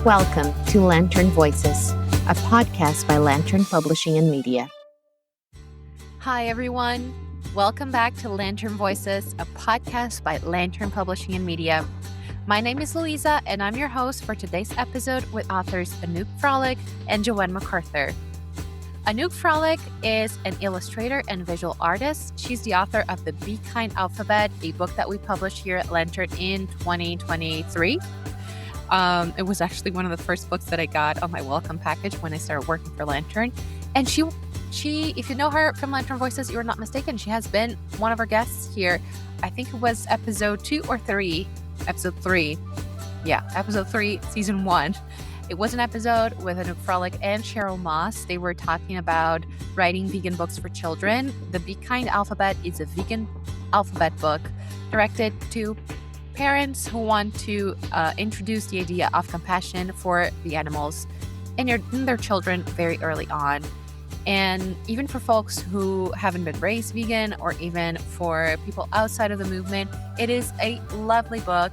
Welcome to Lantern Voices, a podcast by Lantern Publishing and Media. Hi, everyone. Welcome back to Lantern Voices, a podcast by Lantern Publishing and Media. My name is Louisa, and I'm your host for today's episode with authors Anouk Frolic and Joanne McArthur. Anouk Frolic is an illustrator and visual artist. She's the author of the Be Kind Alphabet, a book that we published here at Lantern in 2023. It was actually one of the first books that I got on my welcome package when I started working for Lantern. And she, if you know her from Lantern Voices, you're not mistaken. She has been one of our guests here. I think it was episode 2 or 3. Episode 3. Yeah, episode 3, season 1. It was an episode with Anouk Frolic and Cheryl Moss. They were talking about writing vegan books for children. The Be Kind Alphabet is a vegan alphabet book directed to parents who want to introduce the idea of compassion for the animals in their children very early on. And even for folks who haven't been raised vegan, or even for people outside of the movement, it is a lovely book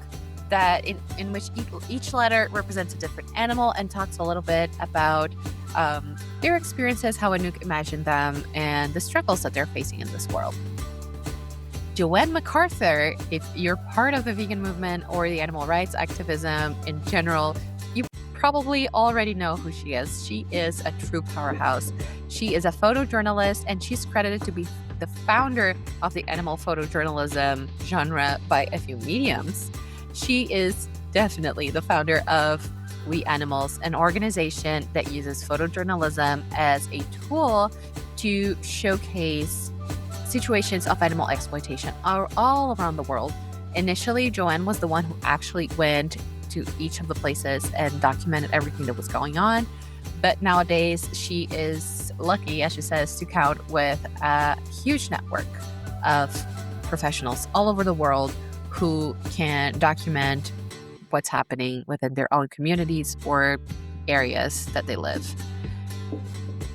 that in which each letter represents a different animal and talks a little bit about their experiences, how Anouk imagined them, and the struggles that they're facing in this world. Joanne McArthur, if you're part of the vegan movement or the animal rights activism in general, you probably already know who she is. She is a true powerhouse. She is a photojournalist, and she's credited to be the founder of the animal photojournalism genre by a few mediums. She is definitely the founder of We Animals, an organization that uses photojournalism as a tool to showcase situations of animal exploitation all around the world. Initially, Joanne was the one who actually went to each of the places and documented everything that was going on. But nowadays, she is lucky, as she says, to count with a huge network of professionals all over the world who can document what's happening within their own communities or areas that they live.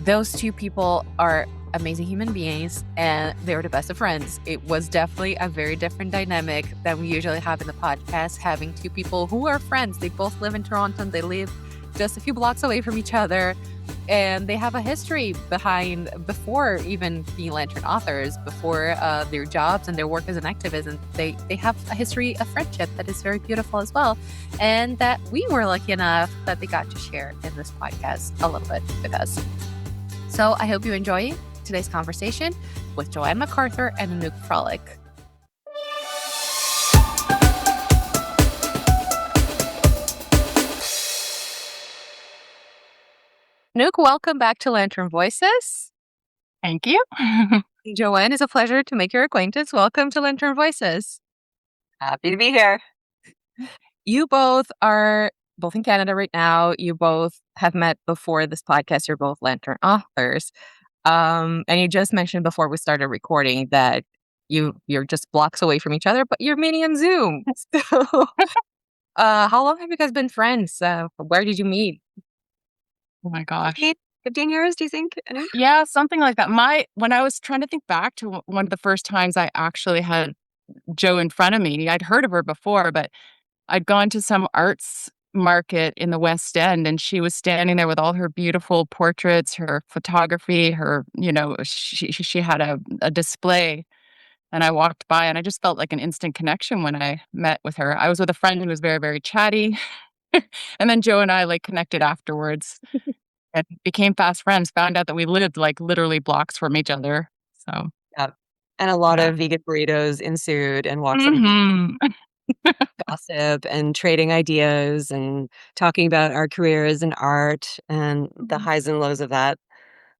Those two people are amazing human beings, and they're the best of friends. It was definitely a very different dynamic than we usually have in the podcast, having two people who are friends. They both live in Toronto. They live just a few blocks away from each other, and they have a history before even being Lantern authors, before their jobs and their work as an activist. And they have a history of friendship that is very beautiful as well, and that we were lucky enough that they got to share in this podcast a little bit with us. So I hope you enjoy today's conversation with Joanne McArthur and Anouk Frolic. Anouk, welcome back to Lantern Voices. Thank you. Joanne, it's a pleasure to make your acquaintance. Welcome to Lantern Voices. Happy to be here. You both are in Canada right now. You both have met before this podcast. You're both Lantern authors. And you just mentioned before we started recording that you're just blocks away from each other, but you're meeting on Zoom. So, how long have you guys been friends? Where did you meet? Oh my gosh. 15 years, do you think? Yeah, something like that. When I was trying to think back to one of the first times I actually had Jo in front of me, I'd heard of her before, but I'd gone to some arts market in the West End, and she was standing there with all her beautiful portraits, her photography, she had a display, and I walked by and I just felt like an instant connection when I met with her. I was with a friend who was very, very chatty, and then Jo and I connected afterwards and became fast friends, found out that we lived literally blocks from each other. So yeah. And a lot of vegan burritos ensued, and walks gossip and trading ideas and talking about our careers in art and the highs and lows of that.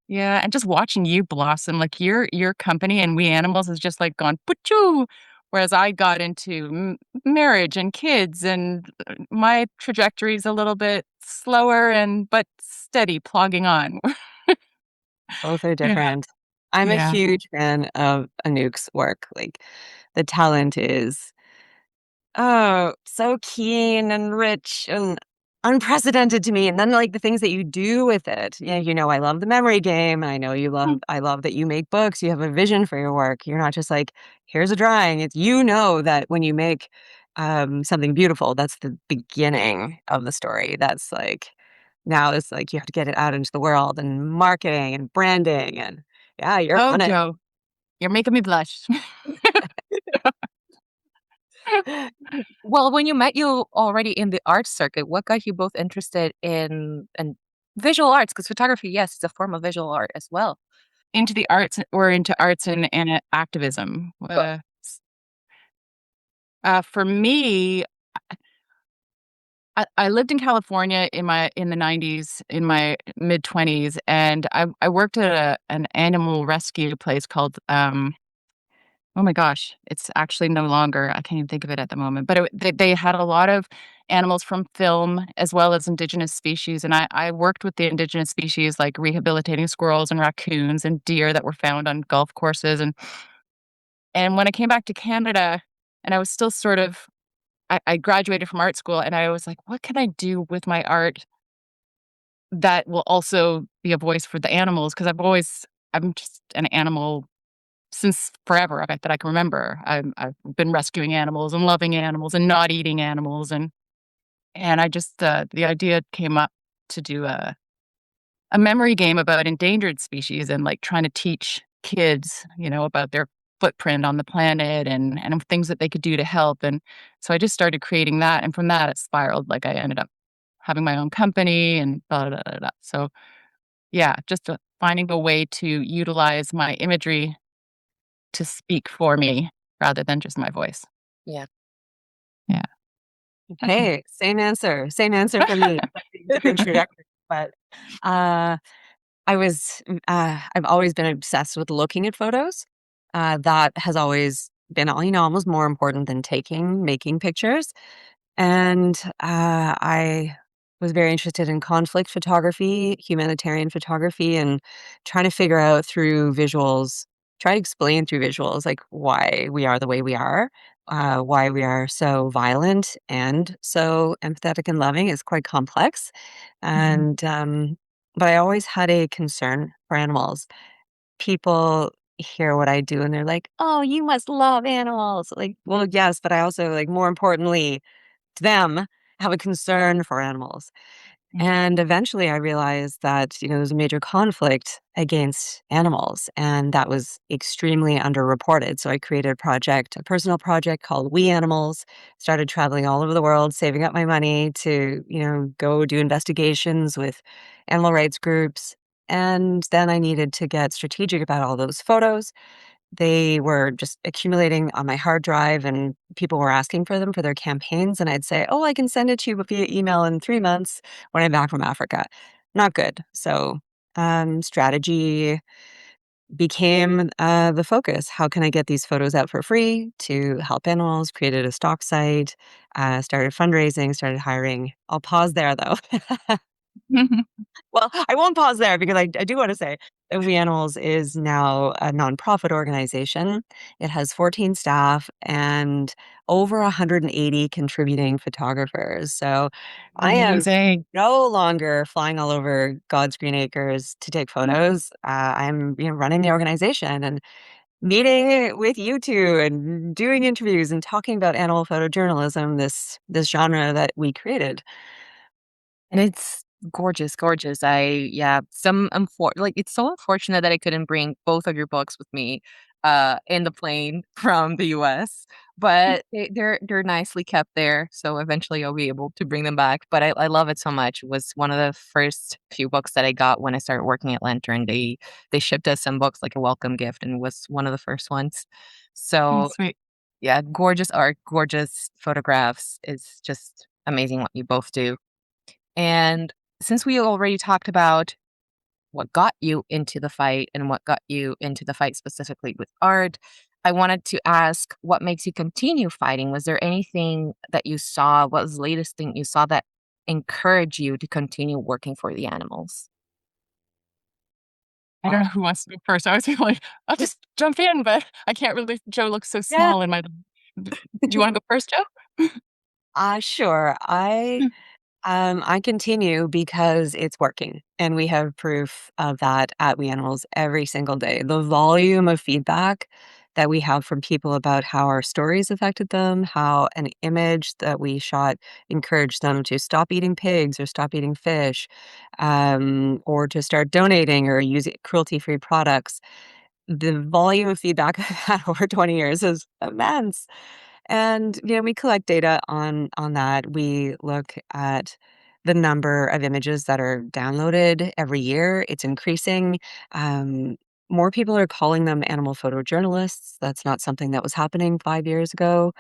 Yeah, and just watching you blossom, your company and We Animals has just gone pachoo, whereas I got into marriage and kids, and my trajectory is a little bit slower but steady, plogging on. Both are different. Yeah. I'm a huge fan of Anouk's work. The talent is so keen and rich and unprecedented to me. And then the things that you do with it. Yeah, I love the memory game. I know I love that you make books. You have a vision for your work. You're not just here's a drawing. It's that when you make something beautiful. That's the beginning of the story. That's like now it's like you have to get it out into the world and marketing and branding and yeah, you're Oh, on it. Joe, you're making me blush. Well, when you met, you already in the art circuit. What got you both interested in visual arts? Because photography, yes, it's a form of visual art as well. Into the arts or into arts and activism. For me, I lived in California in the 90s, in my mid-20s, and I worked at an animal rescue place called, oh my gosh, it's actually no longer, I can't even think of it at the moment, but they had a lot of animals from film as well as indigenous species, and I worked with the indigenous species, like rehabilitating squirrels and raccoons and deer that were found on golf courses, and when I came back to Canada, and I was still sort of I graduated from art school, and I was like, "What can I do with my art that will also be a voice for the animals?" Because I'm just an animal since forever that I can remember. I've been rescuing animals and loving animals and not eating animals, and I just, the idea came up to do a memory game about endangered species and, like, trying to teach kids, about their footprint on the planet and things that they could do to help, and so I just started creating that, and from that, it spiraled, like, I ended up having my own company and da da da da da. So, yeah, just, finding a way to utilize my imagery to speak for me rather than just my voice. Yeah. Yeah. Hey, same answer. Same answer for me. Different trajectory. But I've always been obsessed with looking at photos. That has always been, almost more important than making pictures. And I was very interested in conflict photography, humanitarian photography, and trying to figure out through visuals, try to explain through visuals, like why we are the way we are, why we are so violent and so empathetic and loving is quite complex. Mhm. And, but I always had a concern for animals. People hear what I do and they're like, oh, you must love animals. Like, well, yes, but I also, like, more importantly, to them, have a concern for animals. Mhm. And eventually I realized that, there's a major conflict against animals, and that was extremely underreported. So I created a personal project called We Animals, started traveling all over the world, saving up my money to, go do investigations with animal rights groups. And then I needed to get strategic about all those photos. They were just accumulating on my hard drive, and people were asking for them for their campaigns, and I'd say, "Oh, I can send it to you via email in 3 months when I'm back from Africa." Not good. So, strategy became, the focus. How can I get these photos out for free to help animals? Created a stock site, started fundraising, started hiring. I'll pause there, though. Well, I won't pause there because I do wanna say that We Animals is now a nonprofit organization. It has 14 staff and over 180 contributing photographers. So I am Amazing. no longer flying all over God's green acres to take photos. I'm, running the organization and meeting with you 2 and doing interviews and talking about animal photojournalism, this genre that we created. And it's gorgeous, gorgeous. It's so unfortunate that I couldn't bring both of your books with me in the plane from the US, but they're nicely kept there, so eventually I'll be able to bring them back. But I love it so much. It was one of the first few books that I got when I started working at Lantern. They shipped us some books like a welcome gift and it was one of the first ones. Oh, So sweet. yeah, gorgeous art, gorgeous photographs. It's just amazing what you both do. And since we already talked about what got you into the fight and what got you into the fight specifically with art, I wanted to ask what makes you continue fighting? Was there anything that you saw? What was the latest thing you saw that encouraged you to continue working for the animals? I don't know who wants to go first. I was like, I'll just jump in, but I can't really. Joe looks so Yeah. small in my. Do you want to go first, Joe? Sure. I continue because it's working, and we have proof of that at We Animals every single day. The volume of feedback that we have from people about how our stories affected them, how an image that we shot encouraged them to stop eating pigs or stop eating fish, or to start donating or using cruelty-free products. The volume of feedback I've had over 20 years is immense. And, we collect data on that. We look at the number of images that are downloaded every year. It's increasing. Um, More people are calling them animal photojournalists. That's not something that was happening 5 years ago.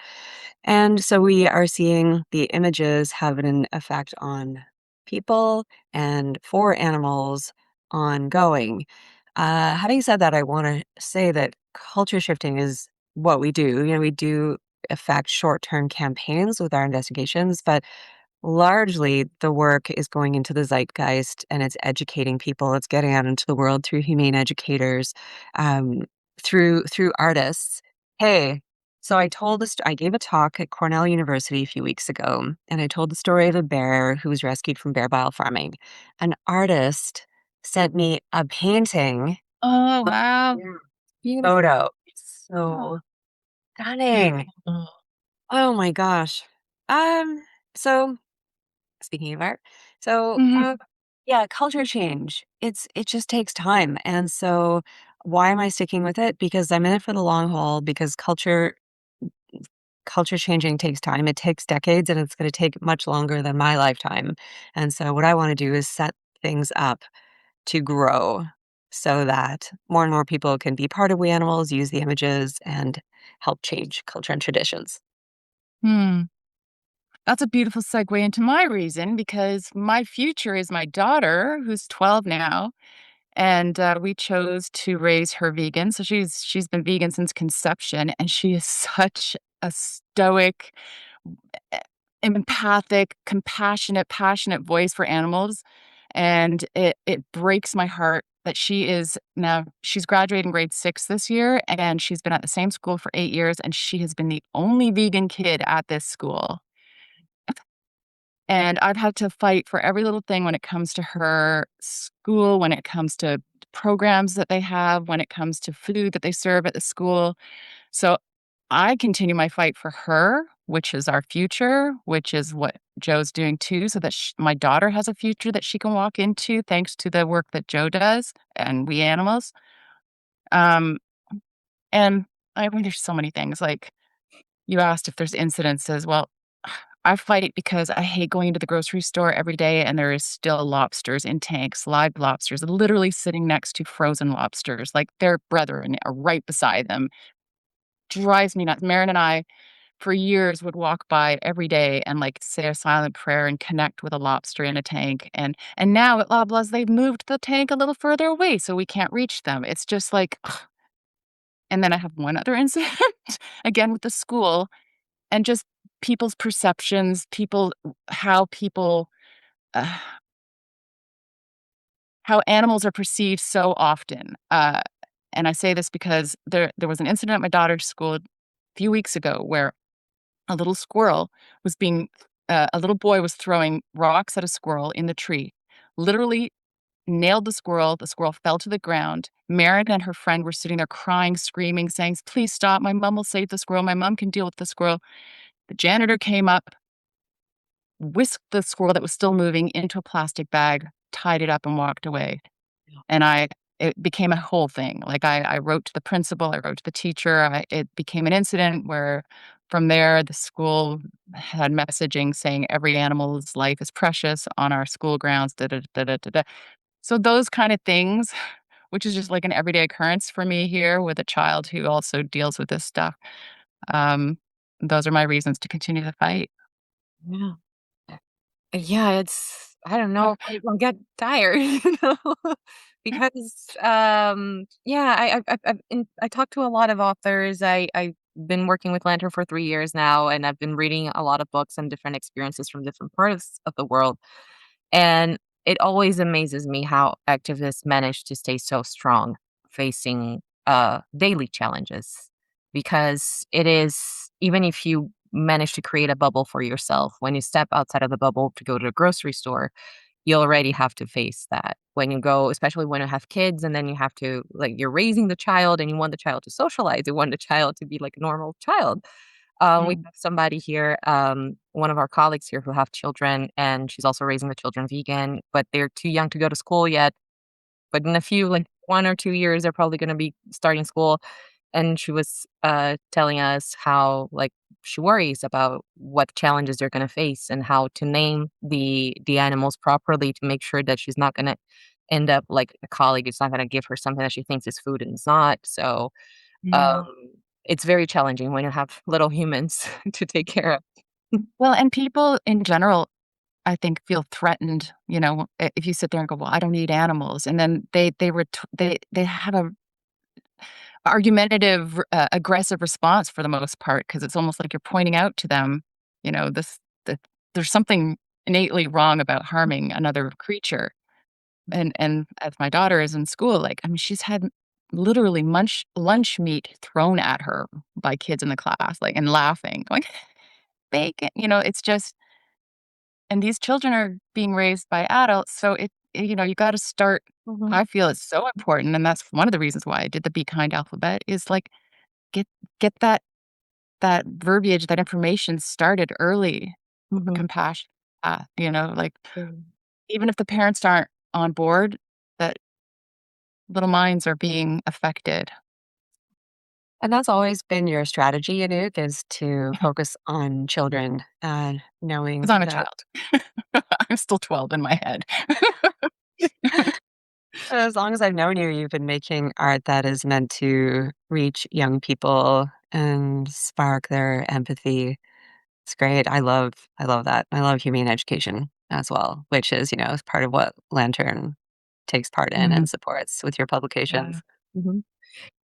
And so we are seeing the images have an effect on people and for animals ongoing. Having said that, I want to say that culture shifting is what we do. We do affect short term campaigns with our investigations, but largely the work is going into the zeitgeist and it's educating people. It's getting out into the world through humane educators, um, through artists. Hey, so I gave a talk at Cornell University a few weeks ago, and I told the story of a bear who was rescued from bear bile farming. An artist sent me a painting. Oh, wow. Yeah. Beautiful. Photo. It's so stunning. Oh my gosh. Um, so speaking of art, so Mhm. yeah, culture change. It just takes time. And so why am I sticking with it? Because I'm in it for the long haul, because culture changing takes time. It takes decades and it's going to take much longer than my lifetime. And so what I want to do is set things up to grow so that more and more people can be part of We Animals, use the images, and help change culture and traditions. Hmm. That's a beautiful segue into my reason because my future is my daughter, who's 12 now, and we chose to raise her vegan. So she's been vegan since conception, and she is such a stoic, e- empathic, compassionate, passionate voice for animals, and it breaks my heart that she's graduating grade 6 this year, and she's been at the same school for 8 years, and she has been the only vegan kid at this school. And I've had to fight for every little thing when it comes to her school, when it comes to programs that they have, when it comes to food that they serve at the school. So I continue my fight for her, which is our future, which is what Joe's doing too, so that my daughter has a future that she can walk into thanks to the work that Joe does and We Animals. Um, and I mean, there's so many things. Like you asked if there's incidences. Well, I fight because I hate going to the grocery store every day and there is still lobsters in tanks, live lobsters, literally sitting next to frozen lobsters, like their brethren are right beside them. Drives me nuts. Marin and I, for years, would walk by every day and like say a silent prayer and connect with a lobster in a tank. And now at Loblaws, they've moved the tank a little further away so we can't reach them. It's just like, ugh. And then I have one other incident again with the school and just people's perceptions, how people, uh, how animals are perceived so often. And I say this because there was an incident at my daughter's school a few weeks ago where a little squirrel was being, a little boy was throwing rocks at a squirrel in the tree, literally nailed the squirrel. The squirrel fell to the ground. Marin and her friend were sitting there crying, screaming, saying, "Please stop. My mom will save the squirrel. My mom can deal with the squirrel." The janitor came up, whisked the squirrel that was still moving into a plastic bag, tied it up, and walked away. And it became a whole thing. Like I wrote to the principal, I wrote to the teacher. It became an incident where from there, the school had messaging saying every animal's life is precious on our school grounds. Da, da, da, da, da, da. So those kind of things, which is just like an everyday occurrence for me here with a child who also deals with this stuff. Um, those are my reasons to continue the fight. Yeah. Yeah, I don't know, I get tired, because, yeah, I talked to a lot of authors. I've been working with Lantern for 3 years now, and I've been reading a lot of books and different experiences from different parts of the world, and it always amazes me how activists manage to stay so strong facing, daily challenges, because it is even if you manage to create a bubble for yourself, when you step outside of the bubble to go to the grocery store, you already have to face that when you go, especially when you have kids, and then you have to, like, you're raising the child and you want the child to socialize. You want the child to be like a normal child. We Mm. have somebody here, one of our colleagues here who have children, and she's also raising the children vegan, but they're too young to go to school yet. But in a few, like 1 or 2 years, they're probably going to be starting school. And she was telling us how, like, she worries about what challenges they're going to face and how to name the animals properly to make sure that she's not going to end up like a colleague is not going to give her something that she thinks is food and it's not. So Mm. um, it's very challenging when you have little humans to take care of. Well, and people in general, I think, feel threatened, if you sit there and go, "Well, I don't eat animals," and then they have a argumentative, aggressive response for the most part because it's almost like you're pointing out to them, this that there's something innately wrong about harming another creature. And as my daughter is in school, like, I mean, she's had literally munch lunch meat thrown at her by kids in the class, like, and laughing, going, "Bacon," it's just and these children are being raised by adults, so you gotta start Mhm, I feel it's so important, and that's one of the reasons why I did the Be Kind alphabet is, like, get get that verbiage, that information started early, mhm, compassion, like, mm. even if the parents aren't on board, that little minds are being affected. And that's always been your strategy, Anouk, is to Yeah, focus on children and 'cause knowing I'm a that child. I'm still 12 in my head. as long as I've known you, you've been making art that is meant to reach young people and spark their empathy. It's great. I love that. I love humane education as well, which is part of what Lantern takes part in Mhm. and supports with your Yeah. publications. Mhm.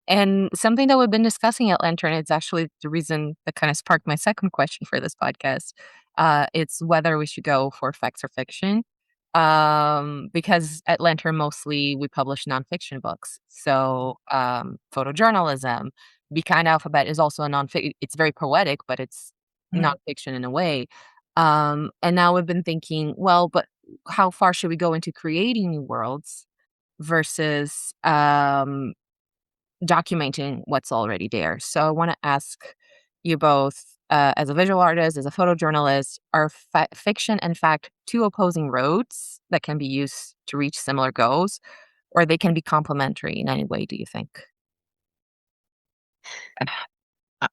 And something that we've been discussing at Lantern, it's actually the reason that kind of sparked my second question for this podcast. It's whether we should go for facts or fiction. Because at Lantern, mostly we publish nonfiction books. So, photojournalism, Be Kind Alphabet is also a nonfiction. It's very poetic, but it's Mhm. nonfiction in a way. And now we've been thinking, well, but how far should we go into creating new worlds versus documenting what's already there. So I want to ask you both, as a visual artist, as a photojournalist, are fiction and fact two opposing roads that can be used to reach similar goals, or they can be complementary in any way, do you think?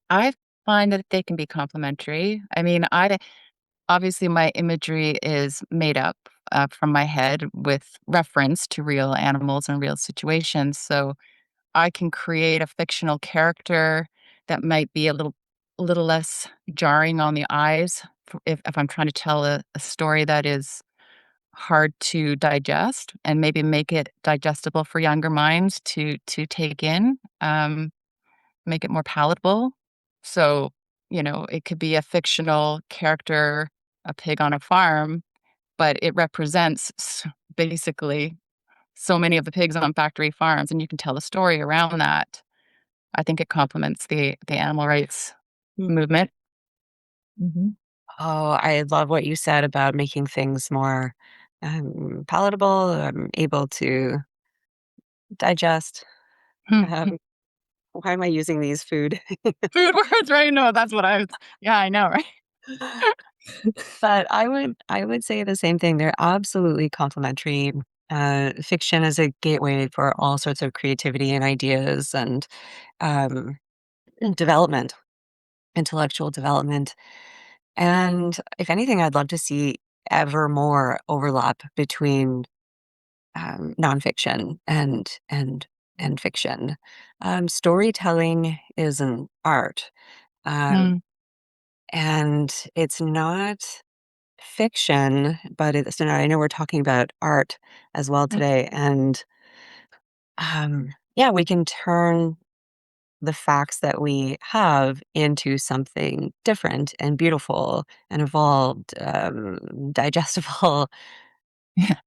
I find that they can be complementary. I mean, I obviously, my imagery is made up, from my head with reference to real animals and real situations, so I can create a fictional character that might be a little less jarring on the eyes if I'm trying to tell a story that is hard to digest and maybe make it digestible for younger minds to take in, make it more palatable. So, it could be a fictional character, a pig on a farm, but it represents basically so many of the pigs on factory farms, and you can tell a story around that. I think it complements the animal rights movement. Mhm. Oh, I love what you said about making things more palatable, able to digest. Hmm. Um, why am I using these food? Food words, right? No, that's what I was yeah, I know, right? But I would say the same thing. They're absolutely complementary. Fiction is a gateway for all sorts of creativity and ideas um, and development, intellectual development. And if anything, I'd love to see ever more overlap between nonfiction and fiction. Storytelling is an art, um, Mm, and it's not fiction, but it's and I know we're talking about art as well mm, today, and, yeah, we can turn the facts that we have into something different and beautiful and evolved, digestible, yeah.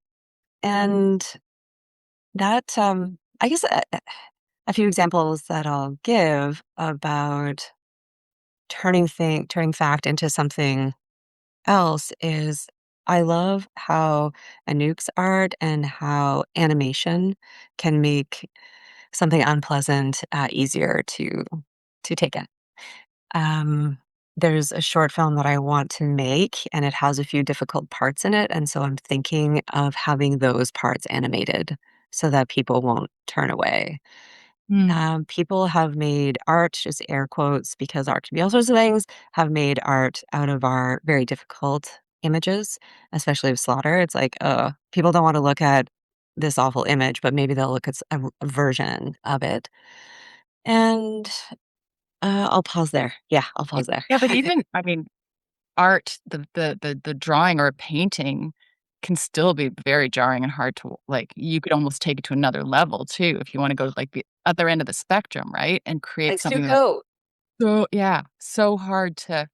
and that, I guess a few examples that I'll give about turning fact into something else is I love how Anouk's art and how animation can make something unpleasant easier to take in. Um, there's a short film that I want to make, and it has a few difficult parts in it, and so I'm thinking of having those parts animated so that people won't turn away. Mm, People have made art, just air quotes, because art can be all sorts of things, have made art out of our very difficult images, especially of slaughter. It's like, people don't want to look at this awful image, but maybe they'll look at a version of it. And I'll pause there. Yeah, I'll pause there. yeah, but even I mean, art, the drawing or a painting can still be very jarring and hard to like, you could almost take it to another level too if you wanna go to, like, the other end of the spectrum, right? And create Like something that's Sukkot. so hard to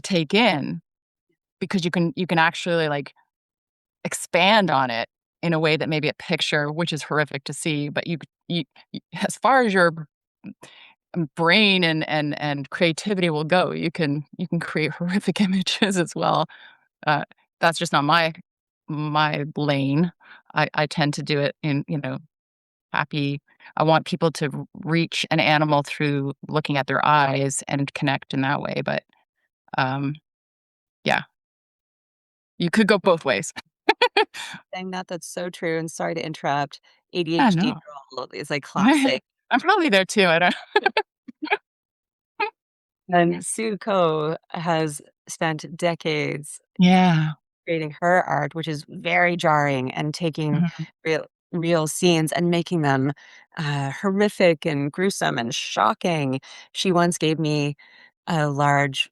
take in because you can actually, like, expand on it in a way that maybe a picture, which is horrific to see, but you as far as your brain and creativity will go, you can create horrific images as well. Uh, that's just not my lane. I tend to do it in, happy I want people to reach an animal through looking at their eyes and connect in that way, but, um, yeah, you could go both ways. Saying that, that's so true, and sorry to interrupt. I ADHD know. girl is like classic. I'm probably there too, I don't And Sukkot has spent decades Yeah. creating her art, which is very jarring and taking Mhm. real scenes and making them horrific and gruesome and shocking. She once gave me a large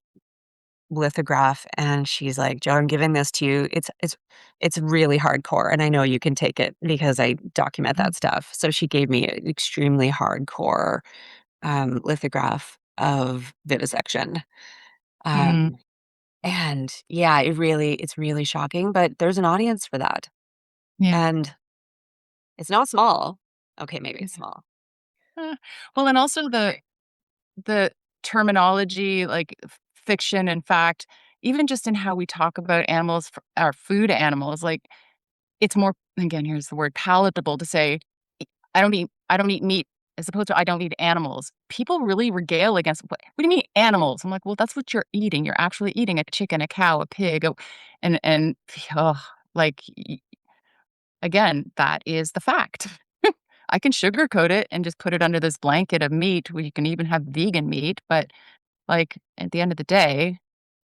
lithograph and she's like, "Joe, I'm giving this to you. It's really hardcore and I know you can take it because I document that stuff." So she gave me an extremely hardcore lithograph of vivisection. Mhm. Um, and yeah, it's really shocking, but there's an audience for that. Yeah. And it's not small. Okay, maybe Yeah. it's small. Uh, well, and also the terminology, like fiction and fact, even just in how we talk about animals, our food animals, like it's more, again, here's the word palatable to say, I don't eat meat as opposed to I don't eat animals. People really regale against what do you mean animals? I'm like, well, that's what you're eating. You're actually eating a chicken, a cow, a pig, and oh, like again, that is the fact. I can sugarcoat it and just put it under this blanket of meat where you can even have vegan meat, but like at the end of the day,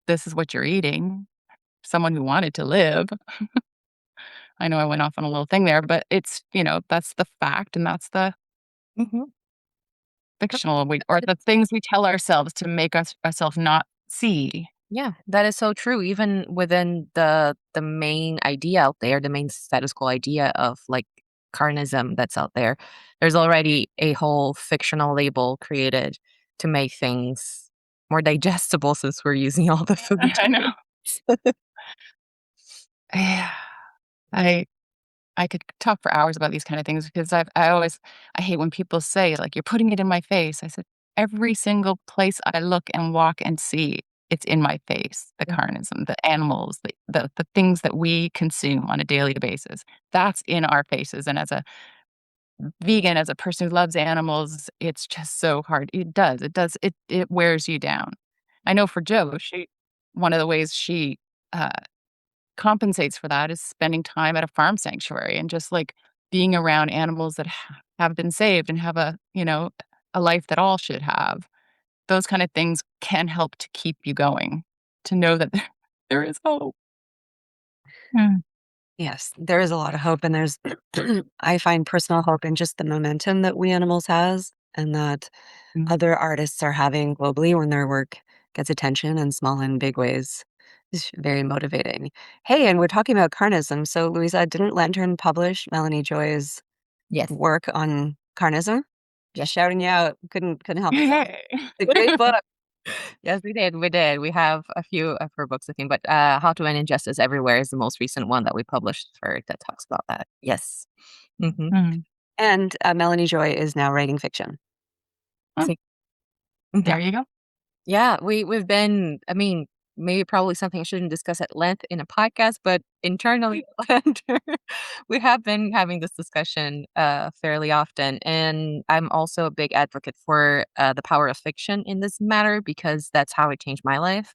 this is what you're eating. Someone who wanted to live. I know I went off on a little thing there, but it's, that's the fact and that's the Mhm. fictional or the things we tell ourselves to make ourselves not see. Yeah, that is so true. Even within the main idea out there, the main status quo idea of like carnism that's out there, there's already a whole fictional label created to make things more digestible since we're using all the food. I know. Yeah. I I could talk for hours about these kind of things because I hate when people say, like, "You're putting it in my face." I said, "Every single place I look and walk and see, it's in my face, the carnism, the animals, the things that we consume on a daily basis. That's in our faces." And as a vegan, as a person who loves animals, it's just so hard. It wears you down. I know for Jo, one of the ways she, uh compensates for that is spending time at a farm sanctuary and just, like, being around animals that have been saved and have a life that all should have. Those kind of things can help to keep you going, to know that there is hope. Mm, Yes, there is a lot of hope, and there's I find personal hope in just the momentum that We Animals has and that mm. other artists are having globally when their work gets attention in small and big ways. It's very motivating. Hey, and we're talking about carnism. So, Louisa, didn't Lantern publish Melanie Joy's Yes. work on carnism? Yes. Just shouting you out. Couldn't help myself. Yay. It's a great book. Yes, we did. We did. We have a few of her books, I think, but How to End Injustice Everywhere is the most recent one that we published for that talks about that. Yes. Hmm. Mm. And Melanie Joy is now writing fiction. Oh, See, there you go. yeah, we've been. I mean, maybe probably something I shouldn't discuss at length in a podcast, but internally at Lantern, we have been having this discussion fairly often. And I'm also a big advocate for the power of fiction in this matter because that's how it changed my life.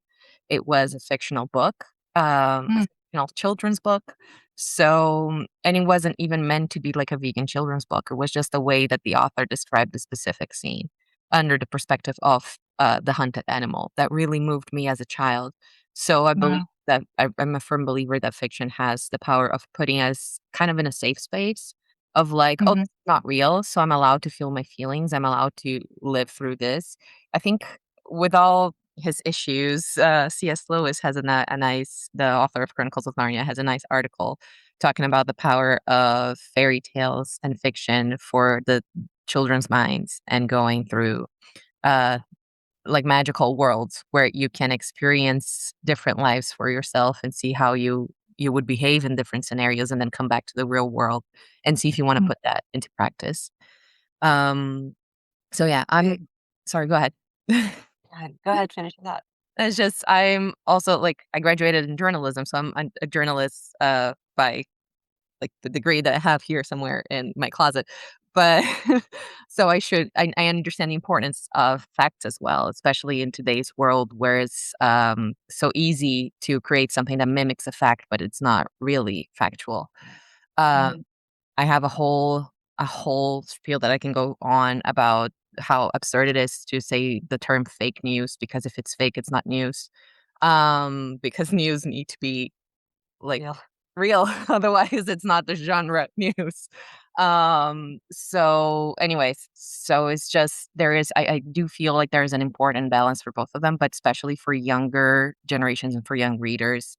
It was a fictional book, a Mm, fictional children's book. So, and it wasn't even meant to be like a vegan children's book. It was just the way that the author described the specific scene under the perspective of the hunted animal that really moved me as a child. So I believe wow. that I'm a firm believer that fiction has the power of putting us kind of in a safe space of like, oh, Mhm, this is not real. So I'm allowed to feel my feelings. I'm allowed to live through this. I think with all his issues, C.S. Lewis has a nice, the author of Chronicles of Narnia has a nice article talking about the power of fairy tales and fiction for the children's minds and going through uh like magical worlds where you can experience different lives for yourself and see how you would behave in different scenarios and then come back to the real world and see if you want to mm. put that into practice. Um so yeah, I I'm sorry, go ahead. go ahead, finish that. It's just I'm also like I graduated in journalism, so I'm a journalist by like the degree that I have here somewhere in my closet. But so I understand the importance of facts as well, especially in today's world where it's so easy to create something that mimics a fact, but it's not really factual. Yeah. Um, I have a whole spiel that I can go on about how absurd it is to say the term fake news because if it's fake, it's not news. Because news need to be like Real. real, otherwise it's not the genre news. So anyways, so it's just I do feel like there is an important balance for both of them, but especially for younger generations and for young readers,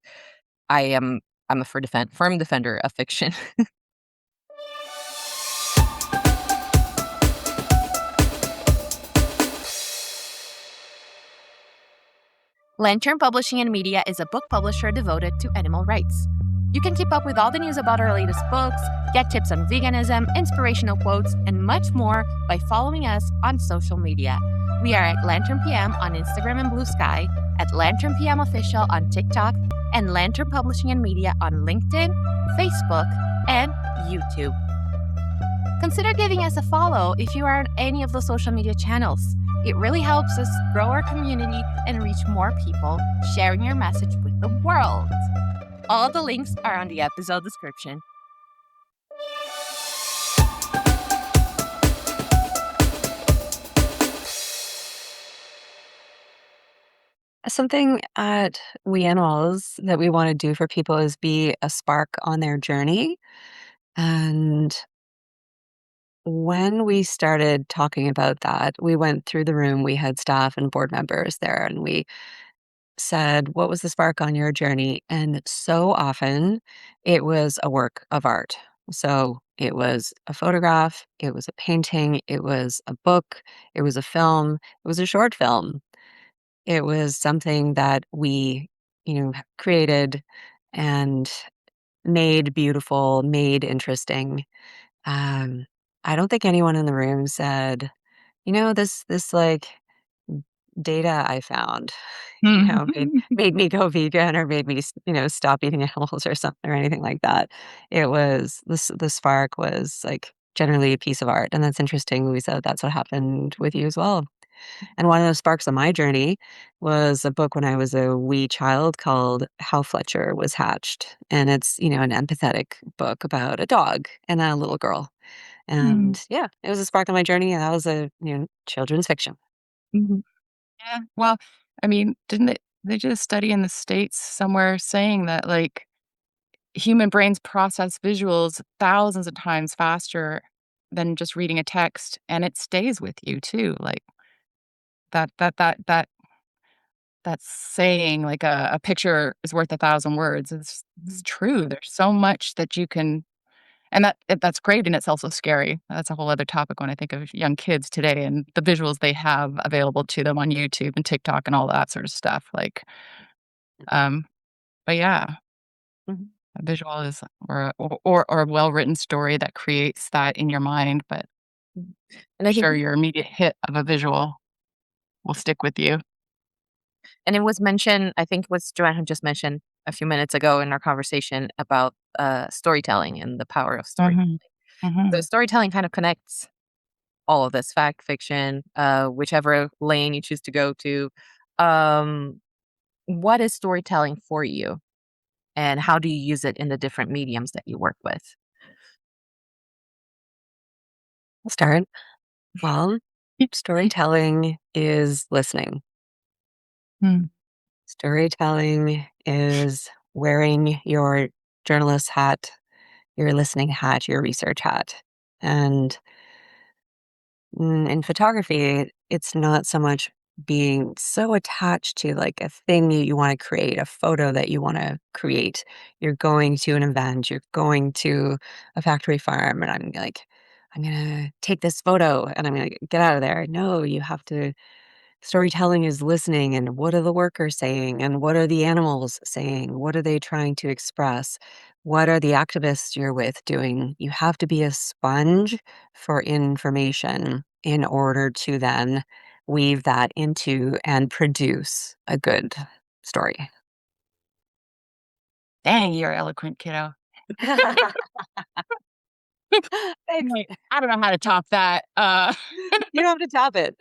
I am I'm a firm defender of fiction. Lantern Publishing and Media is a book publisher devoted to animal rights. You can keep up with all the news about our latest books, get tips on veganism, inspirational quotes, and much more by following us on social media. We are at Lantern PM on Instagram and Blue Sky, at Lantern PM Official on TikTok, and Lantern Publishing and Media on LinkedIn, Facebook, and YouTube. Consider giving us a follow if you are on any of the social media channels. It really helps us grow our community and reach more people, sharing your message with the world. All the links are on the episode description. Something at We Animals that we want to do for people is be a spark on their journey. And when we started talking about that, we went through the room. We had staff and board members there, and we said, "What was the spark on your journey?" And so often it was a work of art. So it was a photograph, it was a painting, it was a book, it was a film, it was a short film. It was something that we, created and made beautiful, made interesting. Um, I don't think anyone in the room said, this like data I found, made me go vegan or made me, stop eating animals or something or anything like that. It was this the spark was like generally a piece of art. And that's interesting, Louisa. That's what happened with you as well. And one of the sparks on my journey was a book when I was a wee child called How Fletcher Was Hatched. And it's, an empathetic book about a dog and a little girl. Mm, And yeah, it was a spark on my journey. And that was a, children's fiction. mhm. Yeah. Well, I mean, didn't they did a study in the States somewhere saying that, like, human brains process visuals thousands of times faster than just reading a text, and it stays with you too, like, that that's saying, like, a picture is worth 1,000 words. It's true. There's so much that you can and that's great, and it's also scary. That's a whole other topic when I think of young kids today and the visuals they have available to them on YouTube and TikTok and all that sort of stuff, like, um, but yeah, Mhm. a visual is or a well-written story that creates that in your mind, but And I think sure, your immediate hit of a visual will stick with you. And it was mentioned, I think it was Joanne who just mentioned a few minutes ago in our conversation about storytelling and the power of storytelling. Mhm. So Mhm. storytelling kind of connects all of this fact, fiction, whichever lane you choose to go to. Um, what is storytelling for you? And how do you use it in the different mediums that you work with? I'll start. Well, storytelling is listening. Mm. Storytelling is wearing your journalist hat, your listening hat, your research hat. And in photography, it's not so much being so attached to like a thing that you want to create, a photo that you want to create. You're going to an event, you're going to a factory farm, and I'm like, I'm going to take this photo and I'm going to get out of there. No, you have to. Storytelling is listening and what are the workers saying and what are the animals saying? What are they trying to express? What are the activists you're with doing? You have to be a sponge for information in order to then weave that into and produce a good story. Dang, you're eloquent, kiddo. Thanks. Like, I don't know how to top that. You don't have to top it.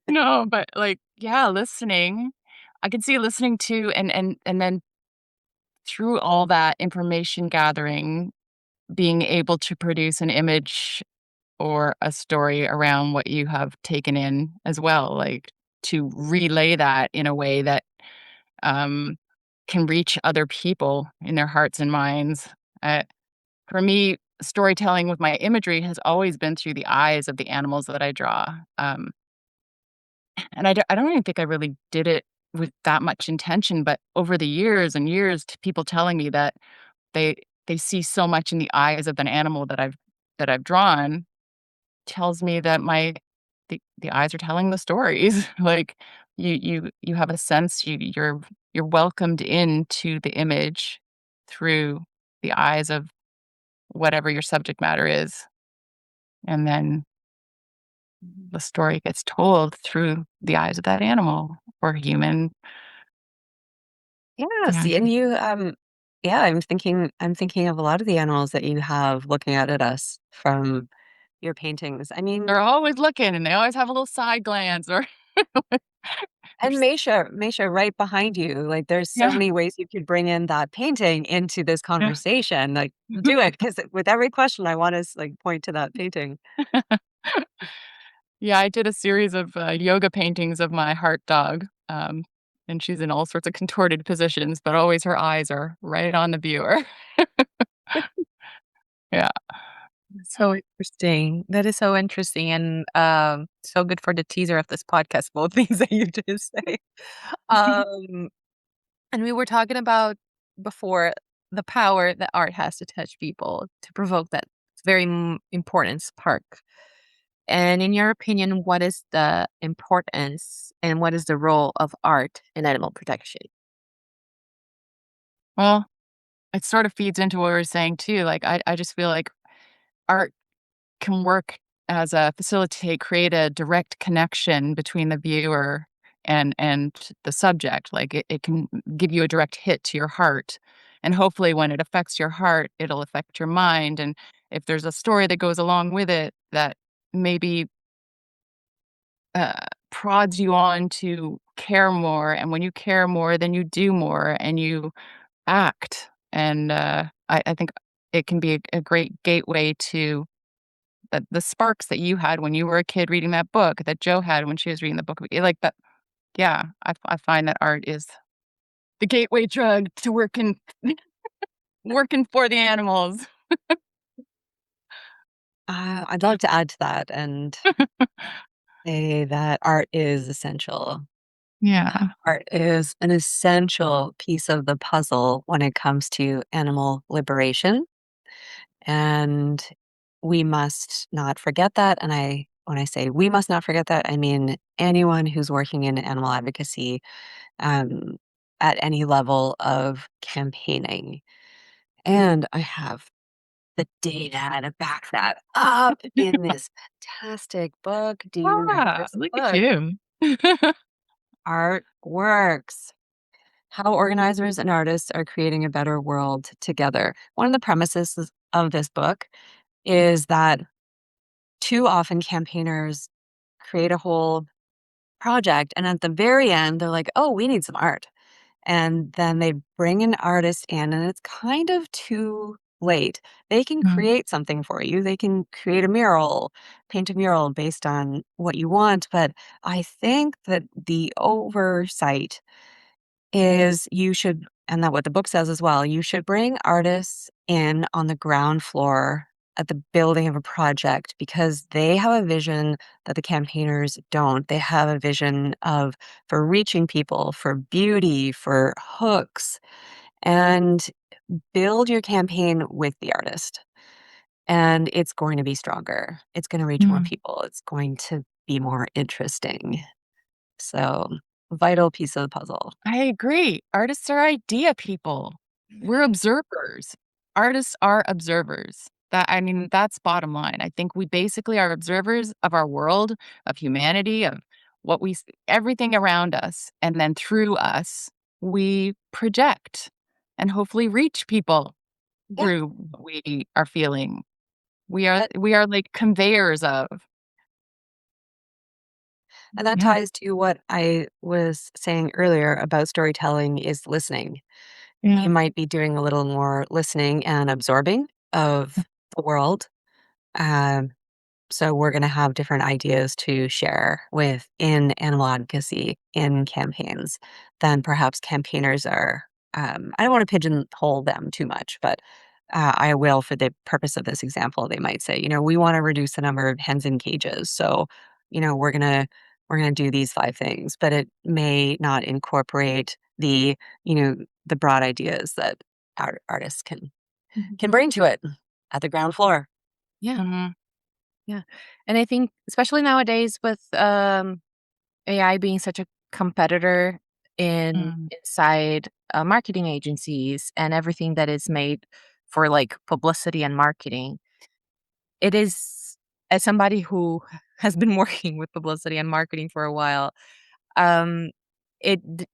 No, but, like, yeah, listening. I can see listening to and then through all that information gathering, being able to produce an image or a story around what you have taken in as well, like, to relay that in a way that, um, can reach other people in their hearts and minds. Uh, for me, storytelling with my imagery has always been through the eyes of the animals that I draw, and I don't even think I really did it with that much intention, but over the years and years, to people telling me that they they see so much in the eyes of an animal that I've drawn tells me that the eyes are telling the stories. Like, you have a sense, you're welcomed into the image through the eyes of whatever your subject matter is, and then the story gets told through the eyes of that animal or human. Yeah, Yeah. see, and you, yeah, I'm thinking of a lot of the animals that you have looking out at us from your paintings. I mean, They're always looking, and they always have a little side glance or and Mesha right behind you, like, there's so yeah, many ways you could bring in that painting into this yeah. conversation, like, do it because with every question, I wanna like, point to that painting. Yeah, I did a series of, yoga paintings of my heart dog, and she's in all sorts of contorted positions, but always her eyes are right on the viewer. Yeah. So interesting. That is so interesting and so good for the teaser of this podcast, both things that you just say. Um, and we were talking about before the power that art has to touch people, to provoke that very important spark. And in your opinion, what is the importance and what is the role of art in animal protection? Well, it sort of feeds into what we were saying too, like, I just feel like art can work as a create a direct connection between the viewer and the subject. Like it can give you a direct hit to your heart. And hopefully when it affects your heart, it'll affect your mind. And if there's a story that goes along with it that maybe uh, prods you on to care more. And when you care more, then you do more and you act. And I think it can be a great gateway to the sparks that you had when you were a kid reading that book, that Joe had when she was reading the book, like that. Yeah, I find that art is the gateway drug to working for the animals. I'd love to add to that and say that art is essential. Yeah. Art is an essential piece of the puzzle when it comes to animal liberation, and we must not forget that, and when I say we must not forget that, I mean anyone who's working in animal advocacy, um, at any level of campaigning, and I have the data to back that up in this fantastic book. Do you remember Ah, this look at book? you. art works. How organizers and artists are creating a better world together. One of the premises of this book is that too often campaigners create a whole project, and at the very end, they're like, oh, we need some art. And then they bring an artist in, and it's kind of too late. They can Mm. create something for you. They can create a mural, paint a mural based on what you want. But I think that the oversight is you should, and that what the book says as well, you should bring artists in on the ground floor at the building of a project because they have a vision that the campaigners don't. They have a vision of for reaching people, for beauty, for hooks, and build your campaign with the artist. And it's going to be stronger. It's going to reach more Mm. people. It's going to be more interesting. So, vital piece of the puzzle. I agree. Artists are idea people. We're observers. Artists are observers. That's bottom line. I think we basically are observers of our world, of humanity, of everything around us. And then through us, we project and hopefully reach people Yeah. through what we are feeling. We That are like conveyors of. and that Yeah. ties to what I was saying earlier about storytelling is listening. You Yeah. might be doing a little more listening and absorbing of the world. Um, so we're going to have different ideas to share with in animal advocacy in campaigns than perhaps campaigners are. I don't want to pigeonhole them too much, but I will for the purpose of this example. They might say, we want to reduce the number of hens in cages, so we're gonna do these 5 things, but it may not incorporate the broad ideas that artists can bring to it at the ground floor. Yeah. Mhm. Yeah. And I think especially nowadays with AI being such a competitor Mm. inside marketing agencies and everything that is made for like publicity and marketing, it is as somebody who has been working with publicity and marketing for a while, um,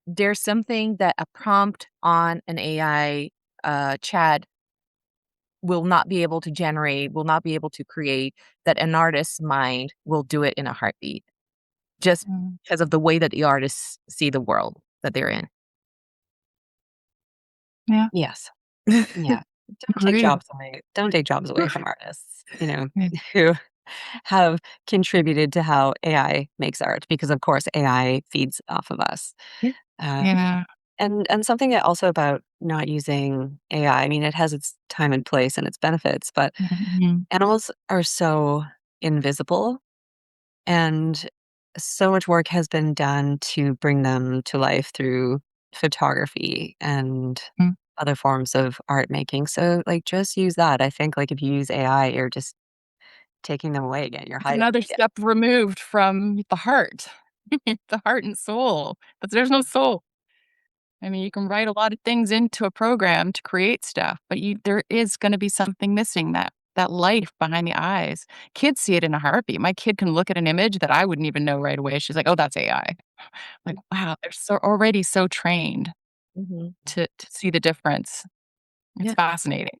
there's something that a prompt on an AI chat will not be able to generate, will not be able to create, that an artist's mind will do it in a heartbeat, just Mm. because of the way that the artists see the world that they're in. Yeah. Yes. Yeah. Agreed. Don't take jobs away from artists, Yeah. who have contributed to how AI makes art because of course AI feeds off of us. Yeah. Uh, Yeah. and something also about not using AI, I mean, it has its time and place and its benefits, but Mhm. animals are so invisible and so much work has been done to bring them to life through photography and Mm. other forms of art making. So, like, just use that. I think, like, if you use AI, you're just taking them away again. You're It's hiding. another Yeah. step removed from the heart, the heart and soul, but there's no soul. I mean, you can write a lot of things into a program to create stuff, but there is gonna be something missing, that life behind the eyes. Kids see it in a heartbeat. My kid can look at an image that I wouldn't even know right away. She's like, "Oh, that's AI." Like, wow, they're already so trained Mhm. to see the difference. It's Yeah. fascinating.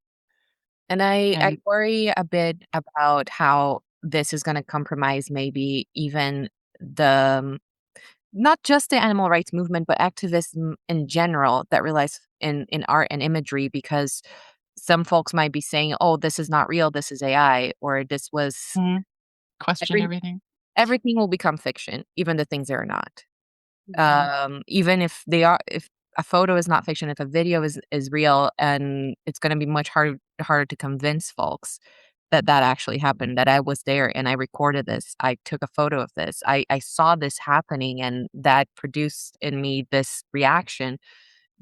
And I And worry a bit about how this is gonna compromise maybe even the not just the animal rights movement, but activism in general that relies in art and imagery because some folks might be saying, "Oh, this is not real, this is AI," or this was Mhm. Question every everything. everything will become fiction, even the things that are not. Mhm. Even if a photo is not fiction, if a video is real, and it's gonna be much harder to convince folks that that actually happened, that I was there and I recorded this, I took a photo of this, I saw this happening, and that produced in me this reaction Yeah.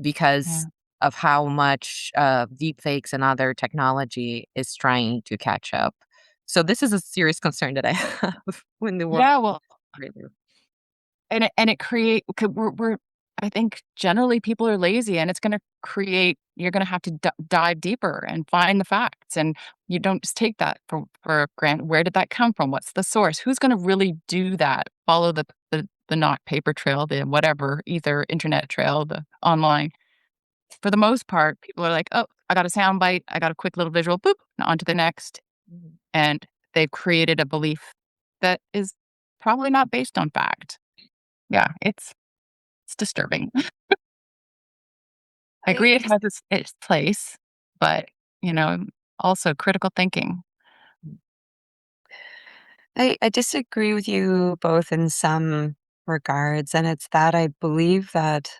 because of how much, deepfakes and other technology is trying to catch up. So this is a serious concern that I have when the world Yeah, well, really. and it create 'cause we're I think generally people are lazy, and it's gonna create you're gonna have to dive deeper and find the facts, and you don't just take that for granted. Where did that come from? What's the source? Who's gonna really do that? Follow the the not paper trail, the whatever, either internet trail, the online. For the most part, people are like, oh, I got a sound bite. I got a quick little visual, boop, and on to the next. And they've created a belief that is probably not based on fact. Yeah, it's disturbing. I agree it has its place, but, also critical thinking. I disagree with you both in some regards, and it's that I believe that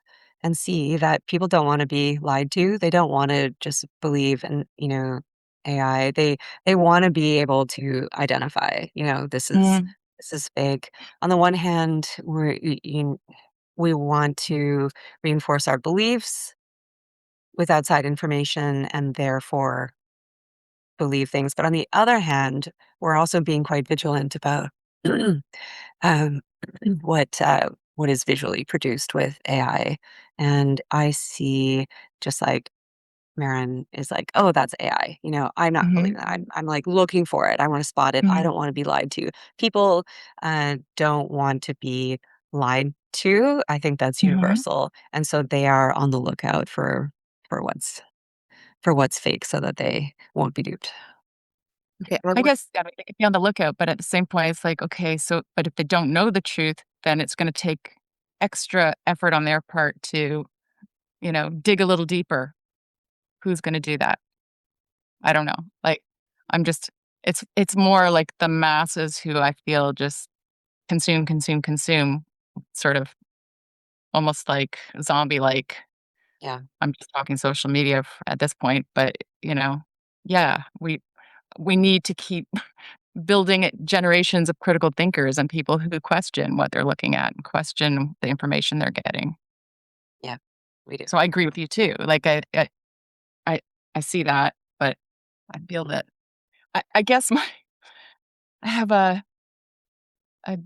and see that people don't want to be lied to. They don't want to just believe in, AI. They want to be able to identify, Mm, this is fake. On the one hand, we want to reinforce our beliefs with outside information and therefore believe things. But on the other hand, we're also being quite vigilant about um, what is visually produced with AI. And I see, just like Marin is like, oh, that's AI. I'm not mhm, believing that. I'm like looking for it. I want to spot it. I mhm, don't want to be lied to. People don't want to be lied to. I think that's mhm. universal, and so they are on the lookout for what's fake, so that they won't be duped. Okay. I guess, yeah, they could be on the lookout, but at the same point, it's like, okay, so, but if they don't know the truth, then it's going to take extra effort on their part to, dig a little deeper. Who's going to do that? I don't know. Like, I'm just, it's more like the masses who I feel just consume, consume, consume, sort of almost like zombie like. Yeah. I'm just talking social media at this point, but yeah, we need to keep building generations of critical thinkers and people who question what they're looking at and question the information they're getting. Yeah, we do. So I agree with you too. Like I, I see that, but I feel that I guess I have a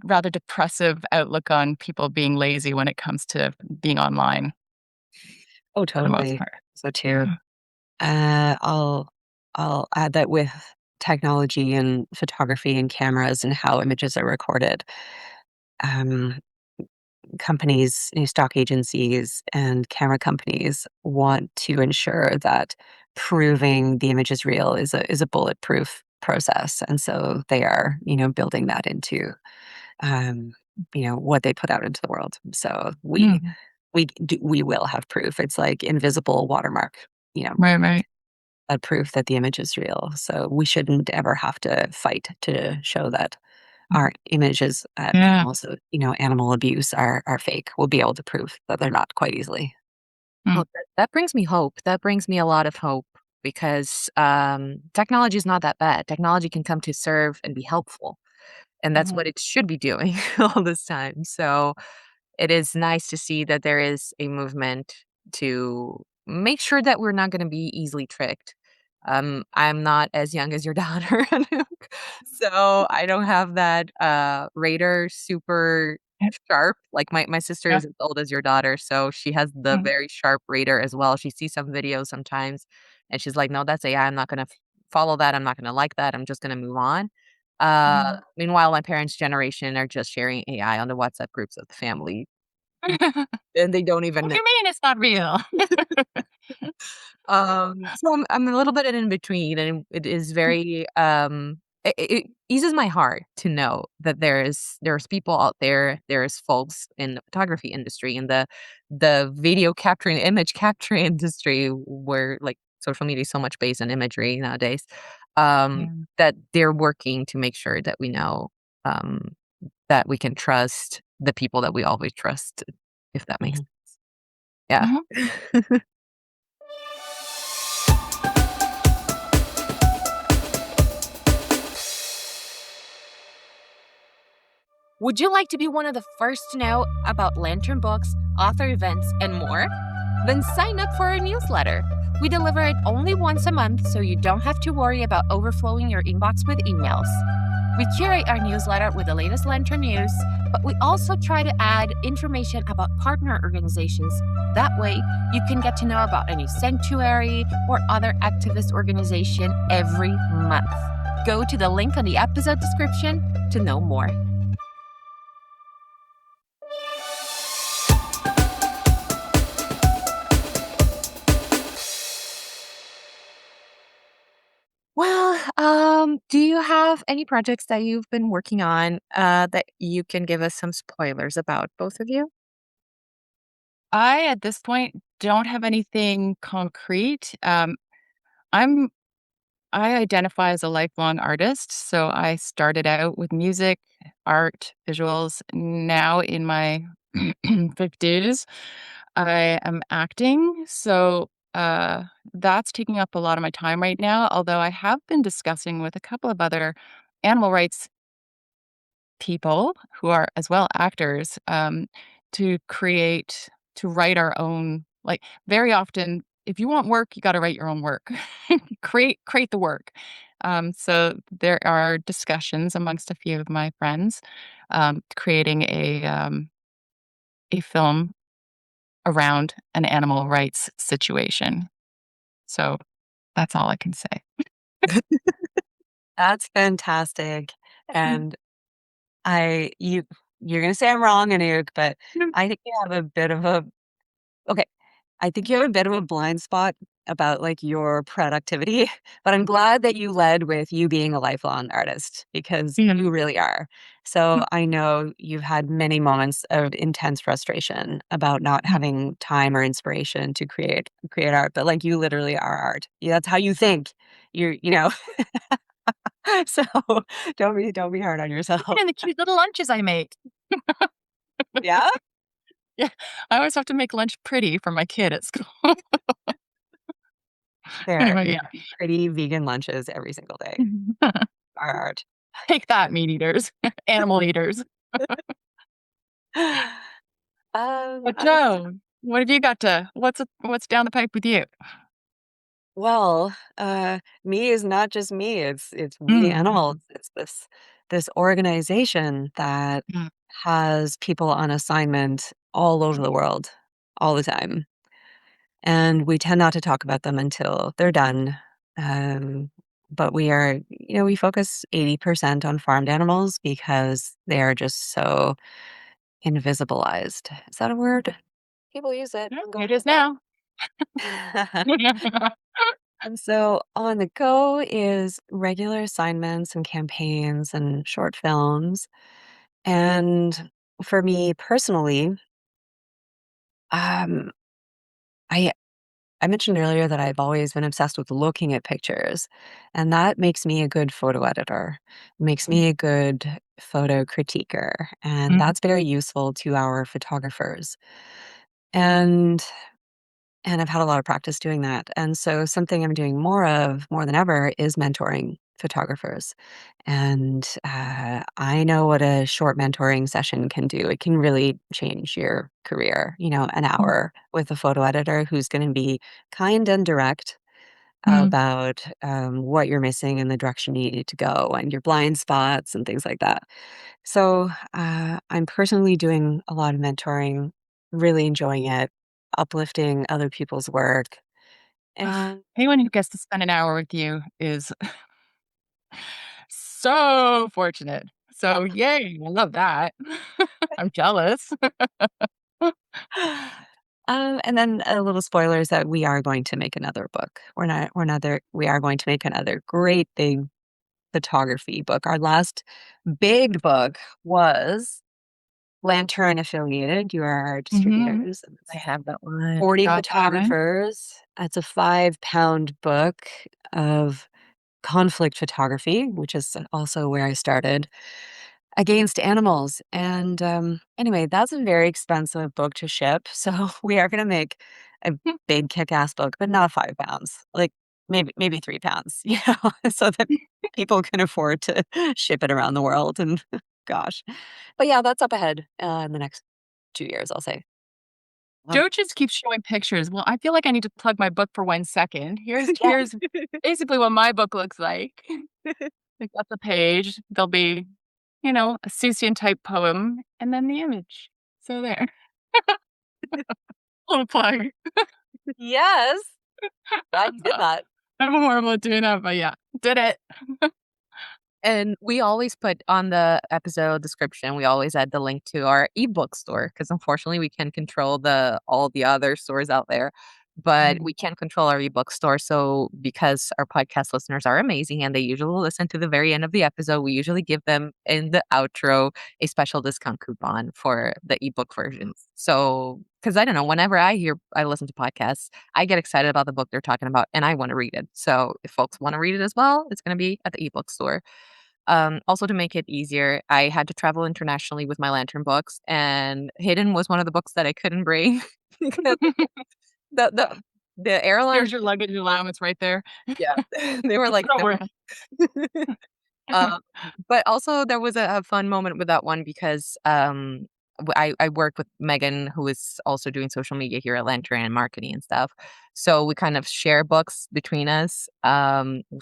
rather depressive outlook on people being lazy when it comes to being online Oh, for the most totally. part. So too. Mhm. Uh, I'll I'll add that with technology and photography and cameras and how images are recorded, um, companies, stock agencies and camera companies want to ensure that proving the image is real is a bulletproof process, and so they are, building that into, um, what they put out into the world. So Mm. we will have proof. It's like invisible watermark, you know, Right, right. a proof that the image is real. So we shouldn't ever have to fight to show that our images, Yeah. also, animal abuse are fake. We'll be able to prove that they're not quite easily. Mm, Oh, that brings me hope. That brings me a lot of hope because technology is not that bad. Technology can come to serve and be helpful. And that's mhm, what it should be doing all this time. So it is nice to see that there is a movement to make sure that we're not going to be easily tricked. I'm not as young as your daughter, Anouk, so I don't have that radar super yeah, sharp. Like my sister yeah, is as old as your daughter, so she has the mm, very sharp radar as well. She sees some videos sometimes, and she's like, "No, that's AI. I'm not going to follow that. I'm not going to like that. I'm just going to move on." mhm. Meanwhile, my parents' generation are just sharing AI on the WhatsApp groups of the family, and they don't even What know. do you mean it's not real? So I'm a little bit in between, and it is very, it eases my heart to know that there's people out there, there's folks in the photography industry, in the video capturing, image capturing industry where, like, social media is so much based on imagery nowadays, Yeah. that they're working to make sure that we know, um, that we can trust the people that we always trust, if that makes Mhm. sense. Yeah. Mhm. Would you like to be one of the first to know about Lantern books, author events, and more? Then sign up for our newsletter. We deliver it only once a month, so you don't have to worry about overflowing your inbox with emails. We curate our newsletter with the latest Lantern news, but we also try to add information about partner organizations. That way, you can get to know about a new sanctuary or other activist organization every month. Go to the link on the episode description to know more. Do you have any projects that you've been working on that you can give us some spoilers about, both of you? I, at this point, don't have anything concrete. I'm I identify as a lifelong artist, so I started out with music, art, visuals. Now in my 50s, I am acting, so that's taking up a lot of my time right now. Although I have been discussing with a couple of other animal rights people who are as well actors, to create to write our own, like, very often, if you want work, you gotta write your own work. Create the work. So there are discussions amongst a few of my friends, creating a film around an animal rights situation. So that's all I can say. That's fantastic. Mm. And I you you're gonna say I'm wrong, Anouk, but Mm. I think you have a bit of a okay. I think you have a bit of a blind spot about, like, your productivity, but I'm glad that you led with you being a lifelong artist because Yeah. you really are. So I know you've had many moments of intense frustration about not Mm. having time or inspiration to create art, but, like, you literally are art. Yeah, that's how you think. You know? So don't be hard on Even yourself. in the cute little lunches I make. Yeah? Yeah, I always have to make lunch pretty for my kid at school. There, Anyway, your yeah. pretty vegan lunches every single day are art. Take that, meat eaters, animal eaters. But I was Joe, what have you got to what's down the pipe with you? well, me is not just me, it's we Mm. animals. It's this organization that Mm. has people on assignment all over the world, all the time, and we tend not to talk about them until they're done, but we focus 80% on farmed animals because they are just so invisibilized. Is that a word? People use it. Yeah, I'm here going it is with now. it. And so on the go is regular assignments and campaigns and short films. And for me personally, um, I I mentioned earlier that I've always been obsessed with looking at pictures, and that makes me a good photo editor, makes me a good photo critiquer, and Mhm. that's very useful to our photographers. And And I've had a lot of practice doing that. And so something I'm doing more of, more than ever, is mentoring photographers. And I know what a short mentoring session can do. It can really change your career. An hour with a photo editor who's going to be kind and direct Mhm. about what you're missing and the direction you need to go and your blind spots and things like that. So I'm personally doing a lot of mentoring, really enjoying it, uplifting other people's work. And Anyone who gets to spend an hour with you is so fortunate. So yay, I love that. I'm jealous. and then a little spoiler is that we are going to make another book. We are going to make another great big photography book. Our last big book was Lantern affiliated. You are our Mhm. distributors. I have that one. 40 Got that one. photographers. It's a 5-pound book of conflict photography, which is also where I started, against animals. And anyway, that's a very expensive book to ship. So we are going to make a big kick-ass book, but not 5 pounds, like maybe 3 pounds, so that people can afford to ship it around the world. And gosh, but yeah, that's up ahead in the next 2 years, I'll say. Um, Joe just keeps showing pictures. Well, I feel like I need to plug my book for 1 second. Here's yeah. here's basically what my book looks like. Like, that's a page. There'll be, a Seussian type poem and then the image. So there. Little plug. Yes. Glad you did that. I'm horrible at doing that, but yeah, did it. And we always put on the episode description, we always add the link to our ebook store because unfortunately we can't control the all the other stores out there. but we can't control our ebook store. So because our podcast listeners are amazing and they usually listen to the very end of the episode, we usually give them in the outro a special discount coupon for the ebook versions. So, because I don't know, whenever I listen to podcasts, I get excited about the book they're talking about and I want to read it. So if folks want to read it as well, it's going to be at the ebook store. Also, to make it easier, I had to travel internationally with my Lantern books, and Hidden was one of the books that I couldn't bring. Because the the the airline, There's your luggage allowance right there. yeah, they were like, Don't "No." worry. Um, but also there was a fun moment with that one because, I work with Megan, who is also doing social media here at Lantern and marketing and stuff. So we kind of share books between us.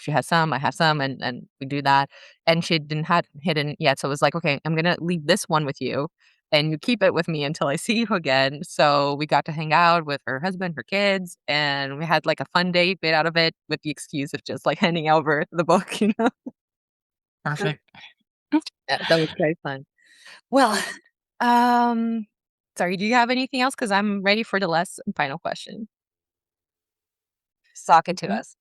She has some, I have some, and we do that. And she didn't have Hidden yet, so it was like, "Okay, I'm gonna leave this one with you, and you keep it with me until I see you again." So we got to hang out with her husband, her kids, and we had, like, a fun date made out of it with the excuse of just, like, handing over the book, you know? Perfect. Yeah, that was quite fun. Well, um, sorry, do you have anything else? Because I'm ready for the last and final question. Sock it to Mhm. us.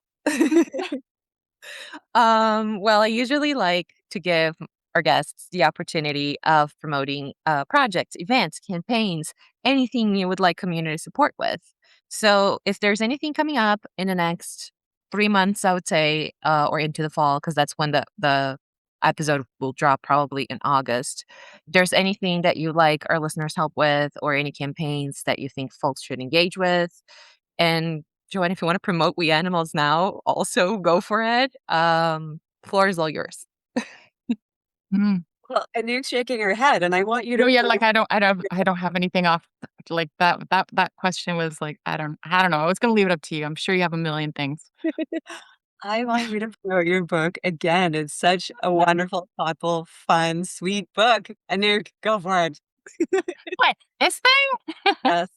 Well, I usually like to give our guests the opportunity of promoting projects, events, campaigns, anything you would like community support with. So, if there's anything coming up in the next 3 months, I would say, or into the fall, because that's when the episode will drop, probably in August. If there's anything that you like our listeners help with, or any campaigns that you think folks should engage with, and Joanne, if you wanna promote We Animals now, also go for it. Floor is all yours. Mm. Well, Anouk's shaking her head, and I want you No, to yeah, prove like, I don't have anything off like, that question was like, I don't know, I was gonna leave it up to you. I'm sure you have a million things. I want you to promote your book again. It's such a wonderful, thoughtful, fun, sweet book. Anouk, go for it. What? This thing? Yes.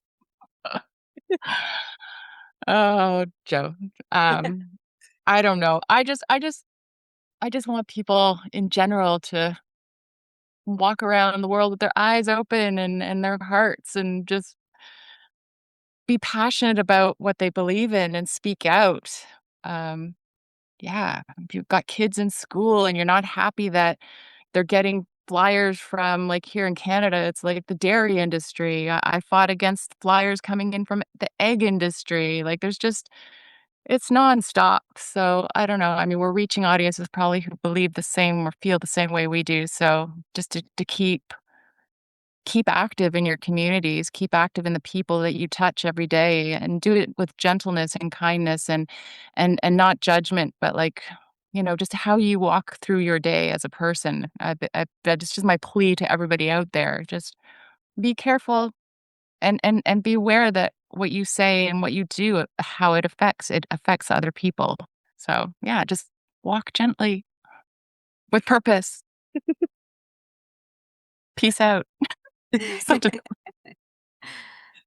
Oh, Joe. Um, I don't know. I just want people in general to walk around the world with their eyes open and their hearts and just be passionate about what they believe in and speak out. Um, yeah, if you've got kids in school and you're not happy that they're getting flyers from, like, here in Canada, it's like the dairy industry. I fought against flyers coming in from the egg industry. Like, there's just it's nonstop. So I don't know. I mean, we're reaching audiences probably who believe the same or feel the same way we do. So just to keep active in your communities, keep active in the people that you touch every day, and do it with gentleness and kindness and not judgment, but like, just how you walk through your day as a person. That's just my plea to everybody out there. Just be careful and be aware that what you say and what you do, how it affects other people. So yeah, just walk gently with purpose. Peace out. Such a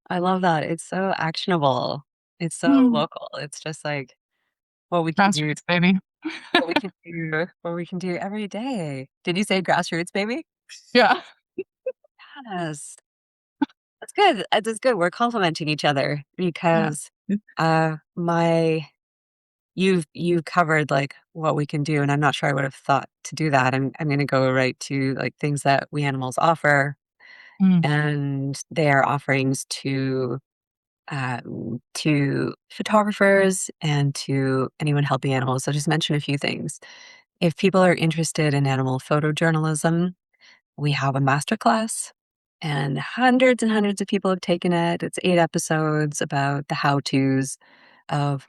I love that. It's so actionable. It's so Mm. local. It's just like what we can do, Grassroots, baby. what we can do every day. Did you say grassroots, baby? Yeah. Yes. That's good. That's good. We're complimenting each other Yeah. because my you've covered like what we can do, and I'm not sure I would have thought to do that. I'm gonna go right to like things that We Animals offer, Mm. and they are offerings to photographers and to anyone helping animals. So just mention a few things. If people are interested in animal photojournalism, we have a masterclass, and hundreds of people have taken it. It's 8 episodes about the how-tos of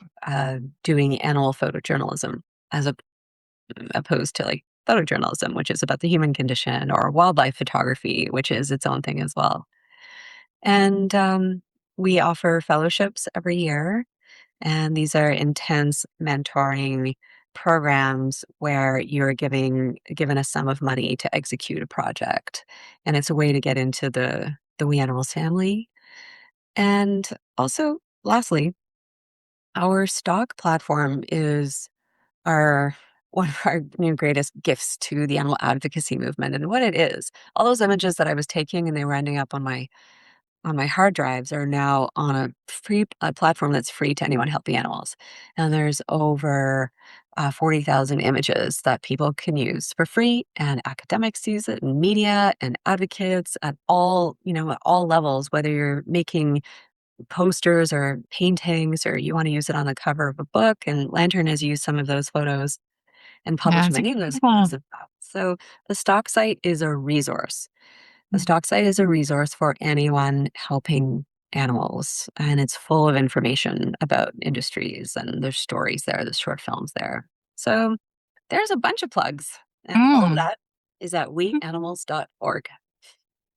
doing animal photojournalism as opposed to like photojournalism, which is about the human condition, or wildlife photography, which is its own thing as well. And we offer fellowships every year, and these are intense mentoring programs where you're given a sum of money to execute a project. And it's a way to get into the We Animals family. And also, lastly, our stock platform is our one of our new greatest gifts to the animal advocacy movement. And what it is, all those images that I was taking and they were ending up on on my hard drives are now on a platform that's free to anyone helping animals. And there's over 40,000 images that people can use for free, and academics use it, and media and advocates at all, at all levels, whether you're making posters or paintings or you want to use it on the cover of a book. And Lantern has used some of those photos and Yeah, published it's many of those incredible. photos of that. So the stock site is a resource. The stock site is a resource for anyone helping animals, and it's full of information about industries, and there's stories there, there's short films there. So there's a bunch of plugs, and all of Mm. that is at weanimals.org.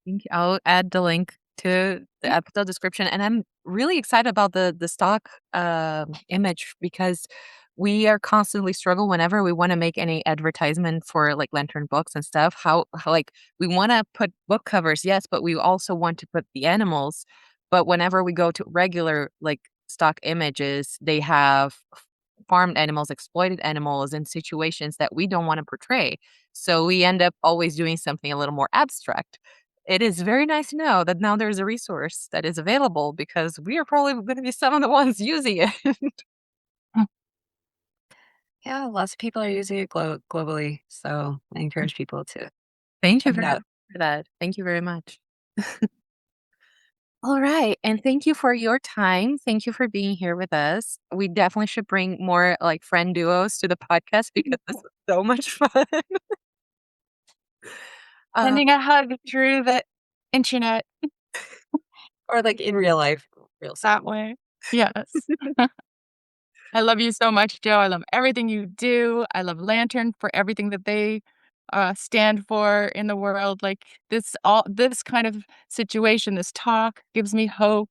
Thank you. I'll add the link to the episode description, and I'm really excited about the stock image because we are constantly struggle whenever we want to make any advertisement for like Lantern books and stuff. How like we want to put book covers, yes, but we also want to put the animals. But whenever we go to regular like stock images, they have farmed animals, exploited animals in situations that we don't want to portray. So we end up always doing something a little more abstract. It is very nice to know that now there's a resource that is available because we are probably going to be some of the ones using it. Yeah, lots of people are using it globally, so I encourage people to Thank you check it very out. much for that. Thank you very much. All right. And thank you for your time. Thank you for being here with us. We definitely should bring more like friend duos to the podcast because this is so much fun. Uh, Sending a hug through the internet Or like in real life, real that way. Yes. I love you so much, Joe. I love everything you do. I love Lantern for everything that they stand for in the world. Like this kind of situation, this talk gives me hope.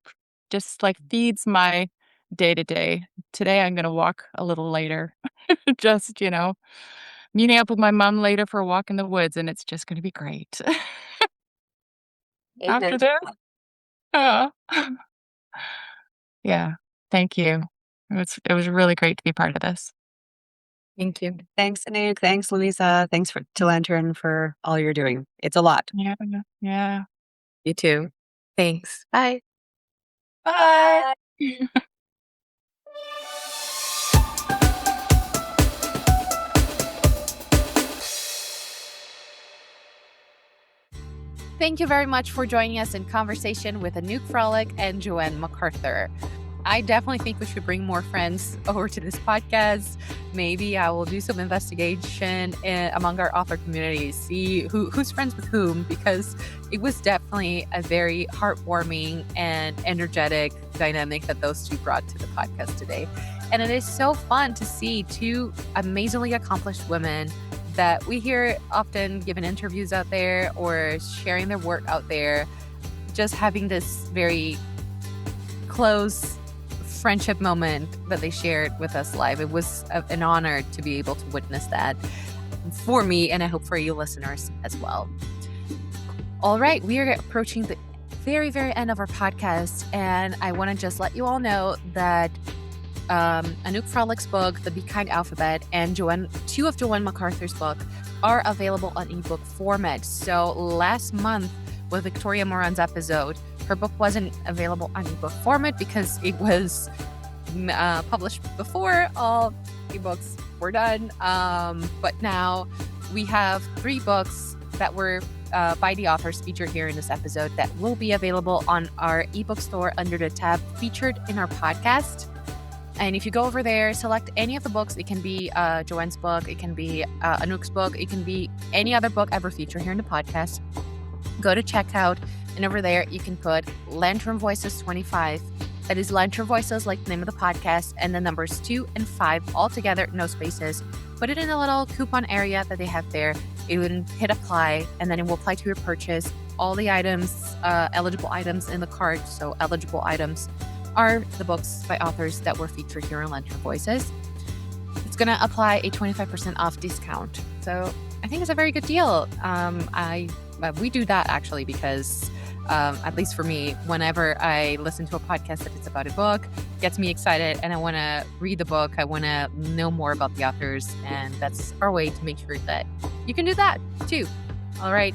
Just like feeds my day to day. Today, I'm going to walk a little later. Just meeting up with my mom later for a walk in the woods, and it's just going to be great. After Amen. this, uh, yeah. Thank you. It was really great to be part of this. Thank you. Thanks, Anouk. Thanks, Louisa. Thanks to Lantern for all you're doing. It's a lot. Yeah. Yeah. You too. Thanks. Bye. Bye. Thank you very much for joining us in conversation with Anouk Frolic and Joanne McArthur. I definitely think we should bring more friends over to this podcast. Maybe I will do some investigation among our author communities, see who's friends with whom, because it was definitely a very heartwarming and energetic dynamic that those two brought to the podcast today. And it is so fun to see two amazingly accomplished women that we hear often giving interviews out there or sharing their work out there, just having this very close friendship moment that they shared with us live. It was an honor to be able to witness that for me, and I hope for you listeners as well. All right, we are approaching the very, very end of our podcast, and I want to just let you all know that Anouk Frolic's book, The Be Kind Alphabet, and two of Joanne McArthur's book are available on ebook format. So last month with Victoria Moran's episode, her book wasn't available on ebook format because it was published before all ebooks were done. But now we have 3 books that were by the authors featured here in this episode that will be available on our ebook store under the tab featured in our podcast. And if you go over there, select any of the books. It can be Joanne's book, it can be Anouk's book, it can be any other book ever featured here in the podcast. Go to checkout, and over there you can put Lantern Voices 25. That is Lantern Voices, like the name of the podcast, and the numbers 2 and 5 all together, no spaces. Put it in a little coupon area that they have there. It would hit apply, and then it will apply to your purchase. All the items, eligible items in the cart, so eligible items are the books by authors that were featured here in Lantern Voices. It's going to apply a 25% off discount. So I think it's a very good deal. We do that actually because, at least for me, whenever I listen to a podcast that is about a book, it gets me excited and I want to read the book. I want to know more about the authors, and that's our way to make sure that you can do that too. All right.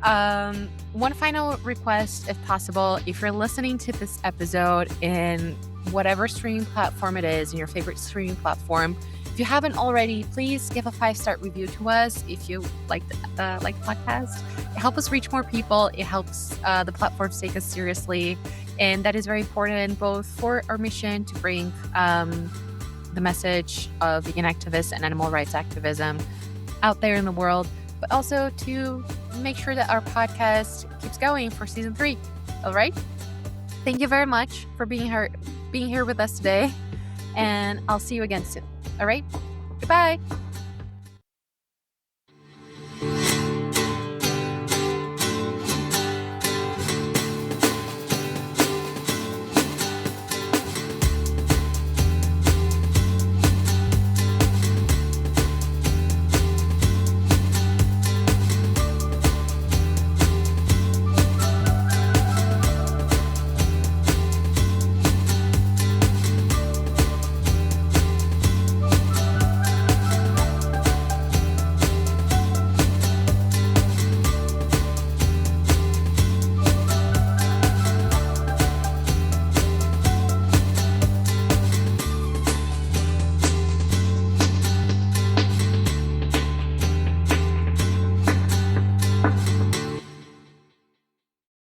One final request, if possible, if you're listening to this episode in whatever streaming platform it is, in your favorite streaming platform, if you haven't already, please give a 5-star review to us if you like the podcast. It helps us reach more people. It helps the platforms take us seriously. And that is very important, both for our mission to bring the message of vegan activists and animal rights activism out there in the world, but also to make sure that our podcast keeps going for season 3. All right. Thank you very much for being here with us today. And I'll see you again soon. All right. Goodbye.